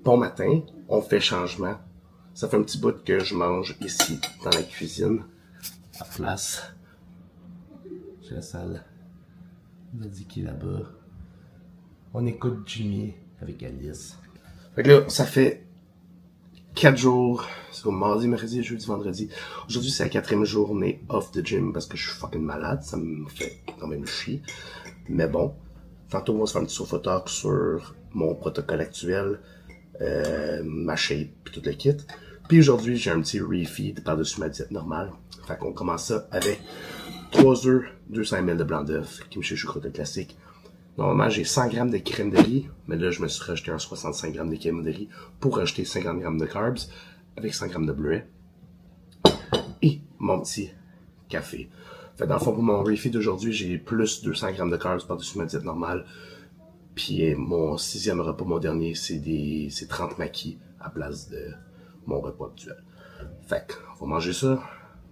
Bon matin, on fait changement. Ça fait un petit bout que je mange ici, dans la cuisine, à place. J'ai la salle Daddy qui est là-bas. On écoute Jimmy avec Alice. Fait que là, ça fait 4 jours. C'est au mardi, mercredi, jeudi, vendredi. Aujourd'hui, c'est la 4e journée off de gym parce que je suis fucking malade. Ça me fait quand même chier. Mais bon, tantôt, on va se faire un petit sofa talk sur mon protocole actuel, ma shape, puis tout le kit. Puis aujourd'hui, j'ai un petit refeed par-dessus ma diète normale. Fait qu'on commence ça avec 3 œufs, 200 ml de blanc d'œuf, kimchi choucroute classique. Normalement, j'ai 100 g de crème de riz, mais là, je me suis rajouté un 65 g de crème de riz pour rajouter 50 g de carbs avec 100 g de bleuet. Et mon petit café. Fait dans le fond, pour mon refeed d'aujourd'hui, j'ai plus 200 g de carbs par-dessus ma diète normale. Puis mon 6e repas, mon dernier, c'est 30 maquis à place de mon repas actuel. Fait qu'on va manger ça.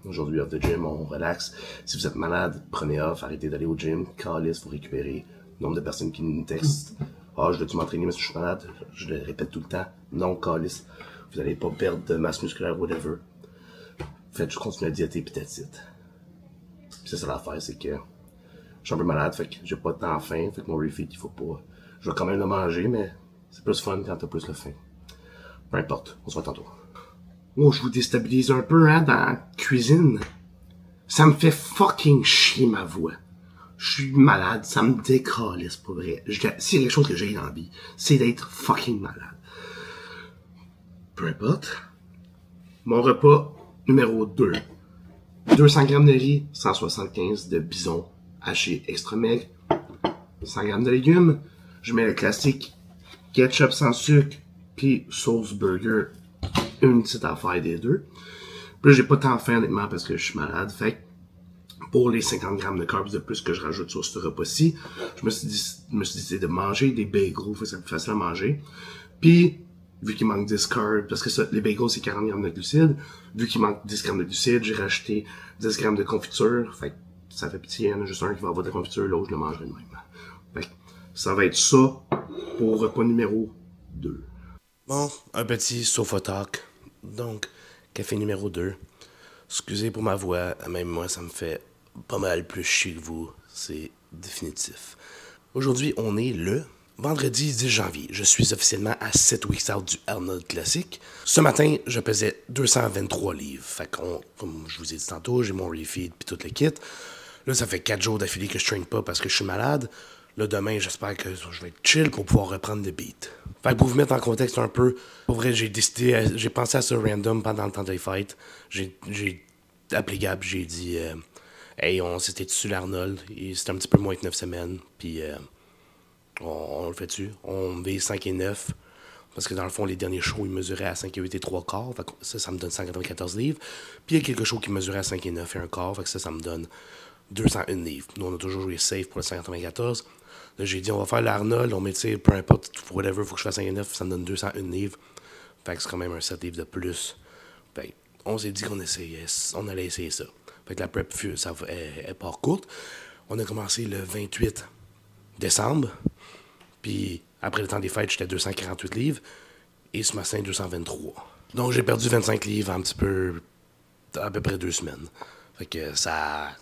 Aujourd'hui, off the gym, on relaxe. Si vous êtes malade, prenez off, arrêtez d'aller au gym. Calice, faut récupérer. Nombre de personnes qui nous textent. Ah, je dois-tu m'entraîner, mais si je suis malade? Je le répète tout le temps. Non, calice. Vous allez pas perdre de masse musculaire, whatever. Faites juste continuer à diéter, pis that's it. Puis c'est ça l'affaire, c'est que je suis un peu malade, fait que j'ai pas de temps faim, fait que mon refeed, il faut pas. Je vais quand même le manger, mais c'est plus fun quand t'as plus le faim. Peu importe, on se voit tantôt. Oh, je vous déstabilise un peu, hein, dans la cuisine. Ça me fait fucking chier ma voix. Je suis malade, ça me décalisse, pour vrai. S'il y a quelque chose que j'ai envie, c'est d'être fucking malade. Peu importe. Mon repas numéro 2. 200 g de riz, 175 de bison haché extra maigre, 100 g de légumes. Je mets le classique ketchup sans sucre, puis sauce burger, une petite affaire des deux. Puis là, j'ai pas tant faim honnêtement parce que je suis malade. Fait que pour les 50 g de carbs de plus que je rajoute sur ce repas-ci, je me suis décidé de manger des bagels, fait que c'est plus facile à manger. Puis, vu qu'il manque 10 carbs, parce que ça, les bagels c'est 40 g de glucides, vu qu'il manque 10 g de glucides, j'ai rajouté 10 g de confiture, fait que ça fait pitié, il y en a juste un qui va avoir de la confiture, l'autre je le mangerai de même. Fait que ça va être ça pour repas numéro 2. Bon, un petit sofa talk. Donc, café numéro 2. Excusez pour ma voix, même moi, ça me fait pas mal plus chier que vous. C'est définitif. Aujourd'hui, on est le vendredi 10 janvier. Je suis officiellement à 7 weeks out du Arnold Classic. Ce matin, je pesais 223 livres. Fait qu'on, comme je vous ai dit tantôt, j'ai mon refeed puis tout le kit. Là, ça fait 4 jours d'affilée que je traîne pas parce que je suis malade. Là, demain, j'espère que je vais être chill pour pouvoir reprendre le beat. Fait que pour vous mettre en contexte un peu, pour vrai, j'ai pensé à ça random pendant le temps des fêtes. J'ai appelé Gab, j'ai dit, hey, on s'était dessus l'Arnold, et c'était un petit peu moins que 9 semaines, puis on le fait dessus. On vise 5 et 9, parce que dans le fond, les derniers shows, ils mesuraient à 5 et 8 et 3 quarts, fait que ça me donne 194 livres. Puis il y a quelques shows qui mesuraient à 5 et 9 et 1 quart, fait que ça me donne 201 livres. Nous, on a toujours joué safe pour le 194. Là, j'ai dit, on va faire l'Arnold, on met, tu sais, peu importe, whatever, faut que je fasse 5 et 9, ça me donne 201 livres. Fait que c'est quand même un 7 livres de plus. Fait on s'est dit on allait essayer ça. Fait que la prep, elle part courte. On a commencé le 28 décembre. Puis après le temps des fêtes, j'étais à 248 livres. Et ce matin, 223. Donc j'ai perdu 25 livres en un petit peu, à peu près 2 semaines. Fait que ça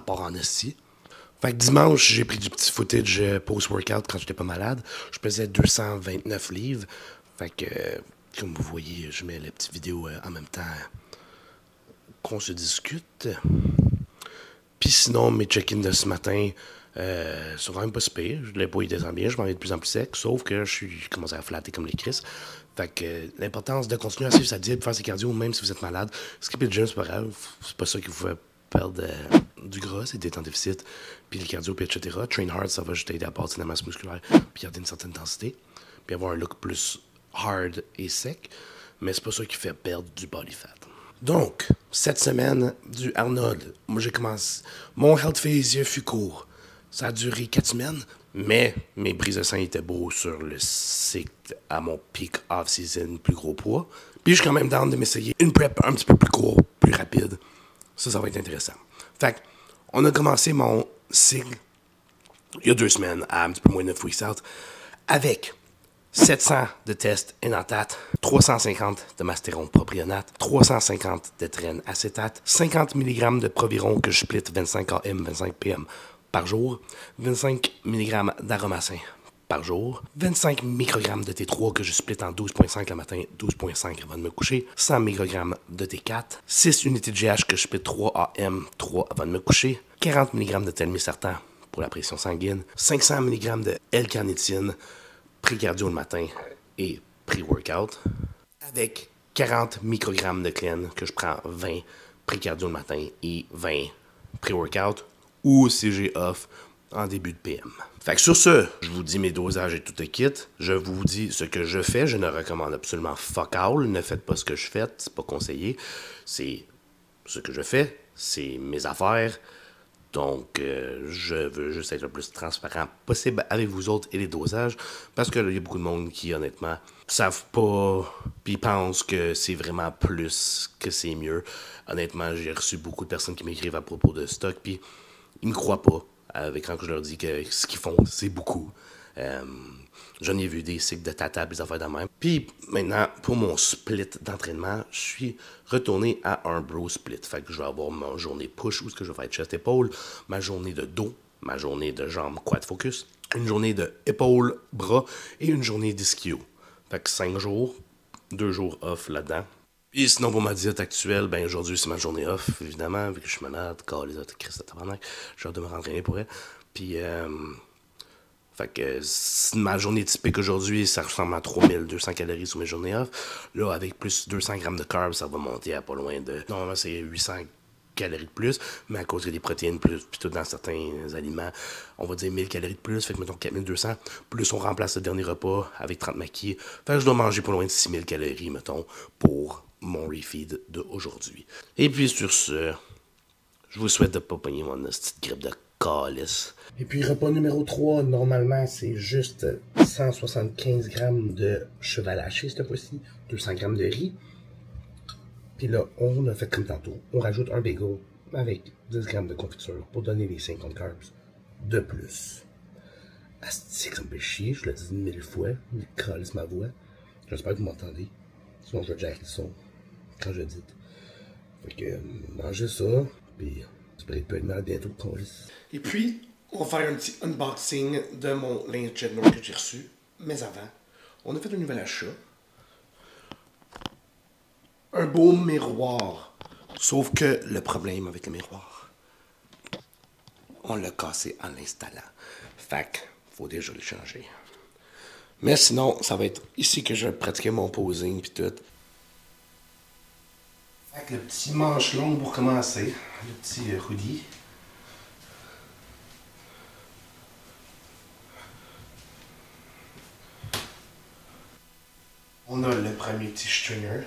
part en esti. Fait que dimanche, j'ai pris du petit footage post-workout quand j'étais pas malade. Je pesais 229 livres. Fait que, comme vous voyez, je mets les petites vidéos en même temps qu'on se discute. Puis sinon, mes check-ins de ce matin sont quand même pas si pires. Je l'ai pas eu descend bien, je m'en vais de plus en plus sec, sauf que j'ai commencé à flatter comme les Chris. Fait que l'importance de continuer à suivre sa diète, de faire ses cardio, même si vous êtes malade. Skipper le gym, c'est pas grave. C'est pas ça qui vous fait perdre du gras, c'est d'être en déficit, puis le cardio, puis etc. Train hard, ça va juste aider à bâtir la masse musculaire, puis garder une certaine densité, puis avoir un look plus hard et sec, mais c'est pas ça qui fait perdre du body fat. Donc, cette semaine du Arnold, moi j'ai commencé, mon health phase fut court. Ça a duré 4 semaines, mais mes prises de sang étaient beaux sur le cycle à mon peak off-season, plus gros poids. Puis je suis quand même down de m'essayer une prep un petit peu plus court, plus rapide. Ça va être intéressant. Fait que, on a commencé mon cycle il y a 2 semaines, à un petit peu moins de 9 weeks out, avec 700 de test énantate, 350 de mastérone propionate, 350 d'étrène acétate, 50 mg de proviron que je split 25 AM, 25 PM par jour, 25 mg d'aromacin par jour, 25 microgrammes de T3 que je split en 12.5 le matin, 12.5 avant de me coucher, 100 microgrammes de T4, 6 unités de GH que je split 3 AM, 3 avant de me coucher, 40 mg de telmisartan pour la pression sanguine, 500 mg de L-carnitine, pré-cardio le matin et pré-workout, avec 40 microgrammes de clène que je prends 20 pré-cardio le matin et 20 pré-workout ou si j'ai off en début de PM. Fait que sur ce, je vous dis mes dosages et tout le kit. Je vous dis ce que je fais. Je ne recommande absolument fuck all. Ne faites pas ce que je fais. C'est pas conseillé. C'est ce que je fais. C'est mes affaires. Donc, je veux juste être le plus transparent possible avec vous autres et les dosages. Parce que là, il y a beaucoup de monde qui, honnêtement, savent pas, puis pensent que c'est vraiment plus, que c'est mieux. Honnêtement, j'ai reçu beaucoup de personnes qui m'écrivent à propos de stock, puis ils me croient pas. Quand je leur dis que ce qu'ils font, c'est beaucoup. J'en ai vu des cycles de tata, des affaires de même. Puis maintenant, pour mon split d'entraînement, je suis retourné à un bro split. Fait que je vais avoir ma journée push, où ce que je vais faire chest épaule, ma journée de dos, ma journée de jambes quad focus, une journée de épaule, bras et une journée d'ischio. Fait que 5 jours, 2 jours off là-dedans. Puis sinon, pour ma diète actuelle, ben aujourd'hui, c'est ma journée off, évidemment, vu que je suis malade, les autres Christ de tabarnak, j'ai hâte de me rentraîner pour elle. Puis, fait que ma journée typique aujourd'hui, ça ressemble à 3200 calories sur mes journées off. Là, avec plus 200 grammes de carbs, ça va monter à pas loin de... Normalement, c'est 800 calories de plus, mais à cause qu'il y a des protéines plus, puis tout dans certains aliments, on va dire 1000 calories de plus, fait que mettons 4200, plus on remplace le dernier repas avec 30 maquis, fait que je dois manger pas loin de 6000 calories, mettons, pour mon refeed d'aujourd'hui. Et puis sur ce, je vous souhaite de pas pogner mon petite grippe de calice. Et puis repas numéro 3, normalement c'est juste 175 grammes de cheval haché cette fois-ci, 200 grammes de riz. Puis là, on a fait comme tantôt, on rajoute un bagel avec 10 grammes de confiture pour donner les 50 carbs de plus. Asti, ça me fait chier, je le dis 1000 fois, il calisse ma voix. J'espère que vous m'entendez, sinon je vais jacker le son quand je dis. Fait que mangez ça, puis j'espère peut être mal bientôt, calisse. Et puis, on va faire un petit unboxing de mon linge Jetnor que j'ai reçu. Mais avant, on a fait un nouvel achat. Un beau miroir. Sauf que le problème avec le miroir, on l'a cassé en l'installant. Fait que, faut déjà le changer. Mais sinon, ça va être ici que je vais pratiquer mon posing pis tout. Fait que le petit manche long pour commencer. Le petit hoodie. On a le premier petit stringer.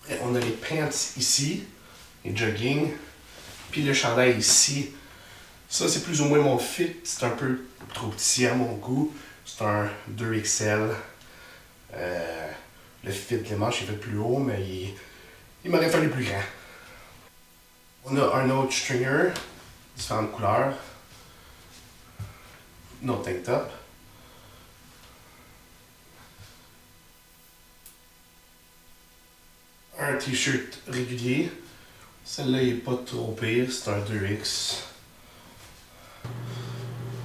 Après, on a les pants ici, les jogging, puis le chandail ici. Ça, c'est plus ou moins mon fit. C'est un peu trop petit à mon goût. C'est un 2XL. Le fit, les manches, est fait plus haut, mais il m'aurait fallu plus grand. On a un autre stringer, différentes couleurs. Un autre tank top. Un t-shirt régulier. Celle-là, il n'est pas trop pire, c'est un 2X.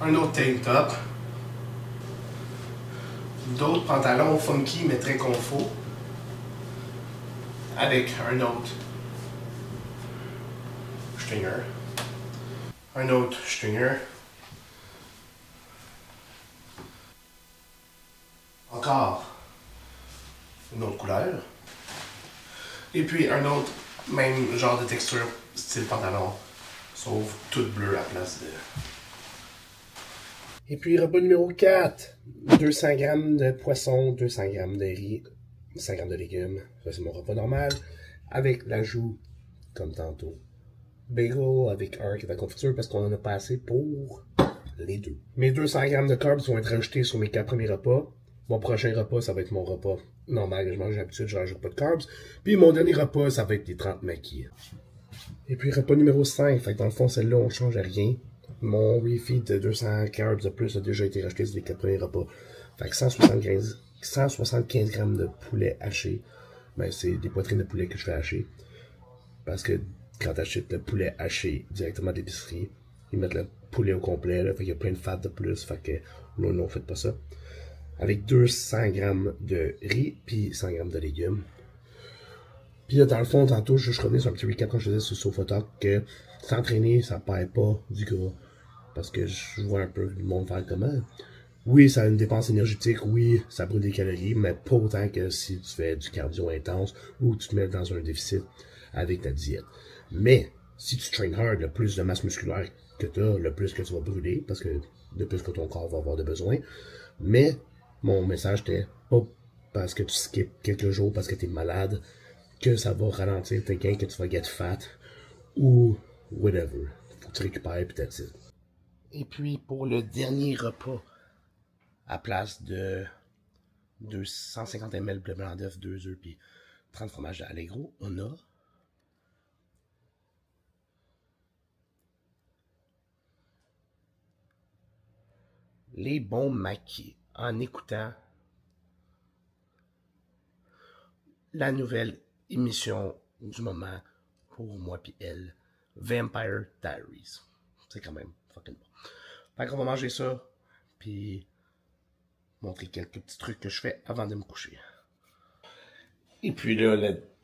Un autre tank top. D'autres pantalons funky mais très confort. Avec un autre stringer. Un autre stringer. Encore une autre couleur. Et puis un autre, même genre de texture, style pantalon, sauf tout bleu à la place de... Et puis repas numéro 4, 200 grammes de poisson, 200 grammes de riz, 100 grammes de légumes. Ça c'est mon repas normal, avec l'ajout, comme tantôt, bagel avec un qui est à confiture parce qu'on en a pas assez pour les deux. Mes 200 grammes de carbs vont être rajoutés sur mes 4 premiers repas. Mon prochain repas, ça va être mon repas normal que je mange d'habitude, je rajoute pas de carbs. Puis mon dernier repas, ça va être les 30 maquis. Et puis repas numéro 5, fait que dans le fond, celle-là, on change à rien. Mon refeed de 200 carbs de plus a déjà été racheté sur les 4 premiers repas. Fait que 175 grammes de poulet haché. Ben, c'est des poitrines de poulet que je fais hacher. Parce que quand t'achètes le poulet haché directement de l'épicerie, ils mettent le poulet au complet, là, fait qu'il y a plein de fat de plus, fait que non, faites pas ça. Avec 200 grammes de riz, puis 100 grammes de légumes. Puis là, dans le fond, tantôt, je revenais sur un petit recap quand je faisais sur Sofatalk que s'entraîner, ça perd pas du gras. Parce que je vois un peu le monde faire comment. Oui, ça a une dépense énergétique, oui, ça brûle des calories, mais pas autant que si tu fais du cardio intense ou tu te mets dans un déficit avec ta diète. Mais, si tu train hard, le plus de masse musculaire que tu as, le plus que tu vas brûler, parce que le plus que ton corps va avoir de besoin. Mais, mon message était pas parce que tu skips quelques jours parce que tu es malade, que ça va ralentir tes gains, que tu vas get fat, ou whatever. Faut que tu récupères, puis that's it. Et puis, pour le dernier repas, à place de 250 ml de blanc d'œuf, 2 œufs, puis 30 fromages d'Allegro, on a les bons maquis en écoutant la nouvelle émission du moment pour moi puis elle, Vampire Diaries. C'est quand même fucking bon. Fait qu'on va manger ça, puis montrer quelques petits trucs que je fais avant de me coucher. Et puis là,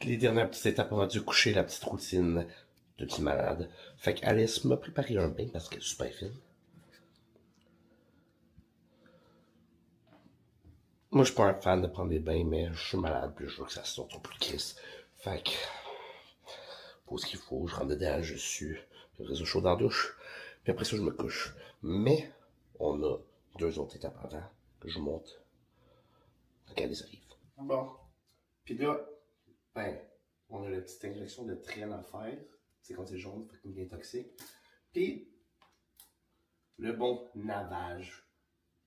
les dernières petites étapes avant de se coucher, la petite routine de petit malade. Fait qu'Alice m'a préparé un bain parce qu'elle est super fine. Moi, je suis pas un fan de prendre des bains, mais je suis malade, puis je veux que ça sorte un peu de crise. Fait que, pour ce qu'il faut, je rentre dedans, je suis, je reste chaud dans la douche, puis après ça, je me couche. Mais, on a 2 autres étapes avant que je monte quand elles arrivent. Bon, puis là, ben, on a la petite injection de traîne à faire. C'est quand c'est jaune, fait qu'il devient toxique. Puis, le bon navage.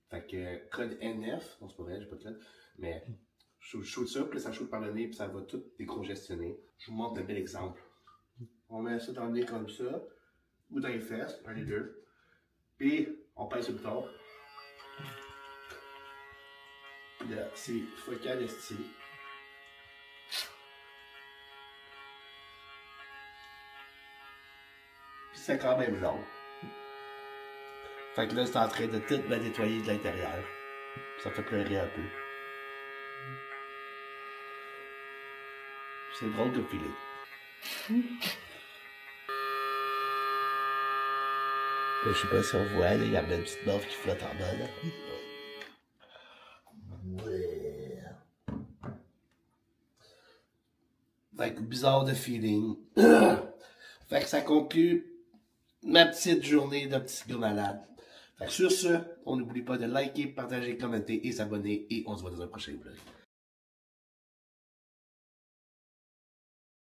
Fait que code NF, non c'est pas vrai, j'ai pas de code, mais je shoot ça, puis ça shoot par le nez, puis ça va tout décongestionner. Je vous montre un bel exemple. On met ça dans le nez comme ça, ou dans les fesses, un des deux. Puis on pèse sur le bouton. Puis là, c'est focal esti. Puis c'est quand même long. Fait que là, c'est en train de tout me nettoyer de l'intérieur. Ça fait pleurer un peu. C'est drôle de filer. Là, je sais pas si on voit, là, il y a une petite baffe qui flotte en bas, là. Ouais. Fait que bizarre de feeling. Fait que ça conclut ma petite journée de petit gars malade. Fait que sur ce, on n'oublie pas de liker, partager, commenter et s'abonner. Et on se voit dans un prochain vlog.